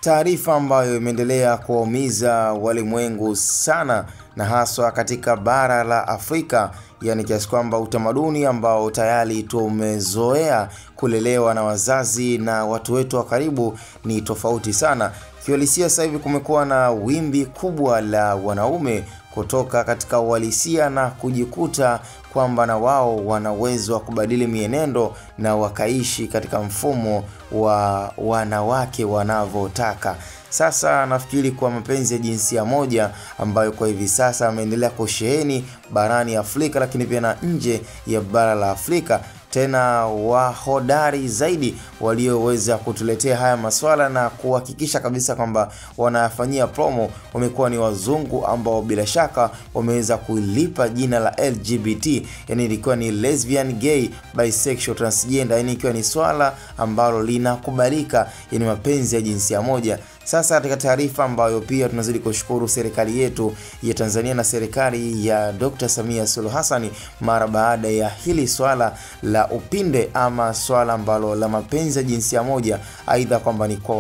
Taarifa ambayo imeendelea kuwaumiza walimwengu sana na haswa katika bara la Afrika, yani kiasi kwamba utamaduni ambao tayari tumezoea kulelewa na wazazi na watu wetu wa karibu ni tofauti sana. Kiuhalisia sasa hivi kumekuwa na wimbi kubwa la wanaume kutoka katika uhalisia na kujikuta kwamba na wao wana uwezo wa kubadili mienendo na wakaishi katika mfumo wa wanawake wanavyotaka. Sasa nafikiri kwa mapenzi ya jinsia moja ambayo kwa hivi sasa ameendelea kusheheni barani Afrika, lakini pia na nje ya bara la Afrika, tena wahodari zaidi walioweza kutuletea haya maswala na kuhakikisha kabisa kwamba wanafanyia promo wamekuwa ni wazungu ambao bila shaka wameweza kulipa jina la LGBT, yani ilikuwa ni lesbian, gay, bisexual, transgender, yani ikiwa ni swala ambalo linakubalika, yani mapenzi ya jinsia moja. Sasa katika taarifa ambayo pia tunazidi kushukuru serikali yetu ya Tanzania na serikali ya Dr. Samia Suluhu Hassan mara baada ya hili swala la upinde ama swala ambalo la mapenzi ya jinsia moja, aidha kwamba ni kwa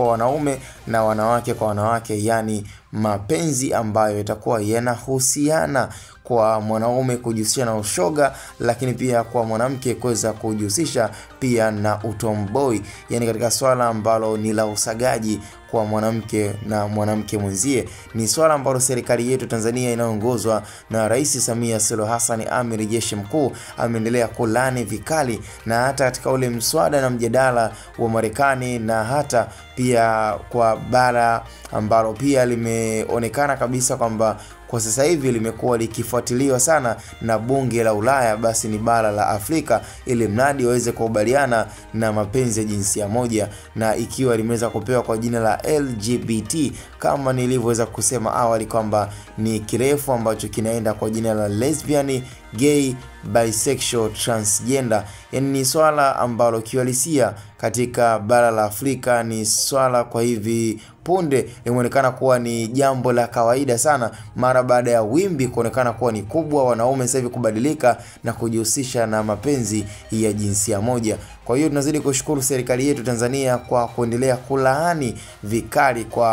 wanaume na wanawake kwa wanawake, yani mapenzi ambayo itakuwa yanahusiana kwa mwanaume kujihusisha na ushoga, lakini pia kwa mwanamke kuweza kujihusisha pia na utomboy, yani katika swala ambalo ni la usagaji kwa mwanamke na mwanamke mwenzie. Ni swala ambalo serikali yetu Tanzania inaongozwa na Rais Samia Suluhu Hassan, Amiri Jeshi Mkuu, ameendelea kulani vikali, na hata katika ule mswada na mjadala wa Marekani na hata pia kwa bara ambalo pia limeonekana kabisa kwamba kwa sasa hivi limekuwa likifuatiliwa sana na bunge la Ulaya, basi ni bara la Afrika, ili mradi waweze kukubaliana na mapenzi ya jinsia moja, na ikiwa limeweza kupewa kwa jina la LGBT kama nilivyoweza kusema awali kwamba ni kirefu ambacho kinaenda kwa jina la lesbian, gay, bisexual, transgender. Yani ni swala ambalo kiuhalisia katika bara la Afrika ni swala kwa hivi punde limeonekana kuwa ni jambo la kawaida sana, mara baada ya wimbi kuonekana kuwa ni kubwa, wanaume sasa hivi kubadilika na kujihusisha na mapenzi ya jinsia moja. Kwa hiyo tunazidi kushukuru serikali yetu Tanzania kwa kuendelea kulaani vikali kwa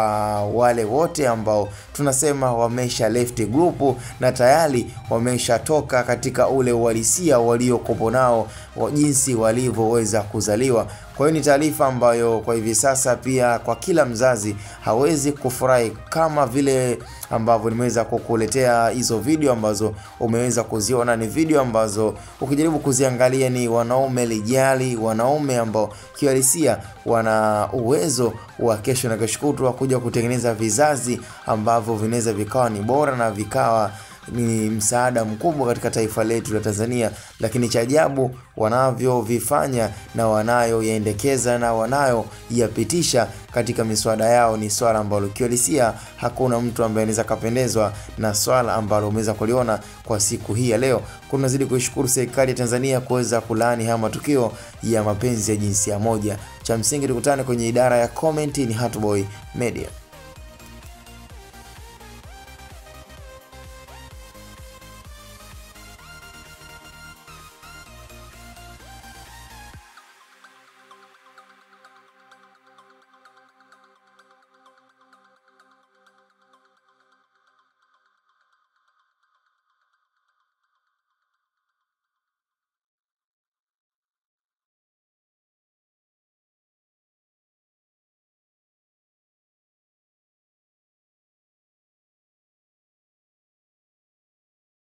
wale wote ambao tunasema wamesha left group na tayari wameshatoka katika ule uhalisia waliokuwa nao wa jinsi walivyoweza kuzaliwa. Kwa hiyo ni taarifa ambayo kwa hivi sasa pia kwa kila mzazi hawezi kufurahi, kama vile ambavyo nimeweza kukuletea hizo video ambazo umeweza kuziona. Ni video ambazo ukijaribu kuziangalia ni wanaume lijali, wanaume ambao kiuhalisia wana uwezo wa kesho na kesho kutwa kuja kutengeneza vizazi ambavyo vinaweza vikawa ni bora na vikawa ni msaada mkubwa katika taifa letu la Tanzania. Lakini cha ajabu wanavyovifanya na wanayoyaendekeza na wanayoyapitisha katika miswada yao ni swala ambalo kiuhalisia hakuna mtu ambaye anaweza kapendezwa na swala ambalo umeweza kuliona kwa siku hii ya leo. Kunazidi kuishukuru serikali ya Tanzania kuweza kulaani haya matukio ya mapenzi ya jinsia moja. Cha msingi tukutane kwenye idara ya comment. Ni Hatboy Media.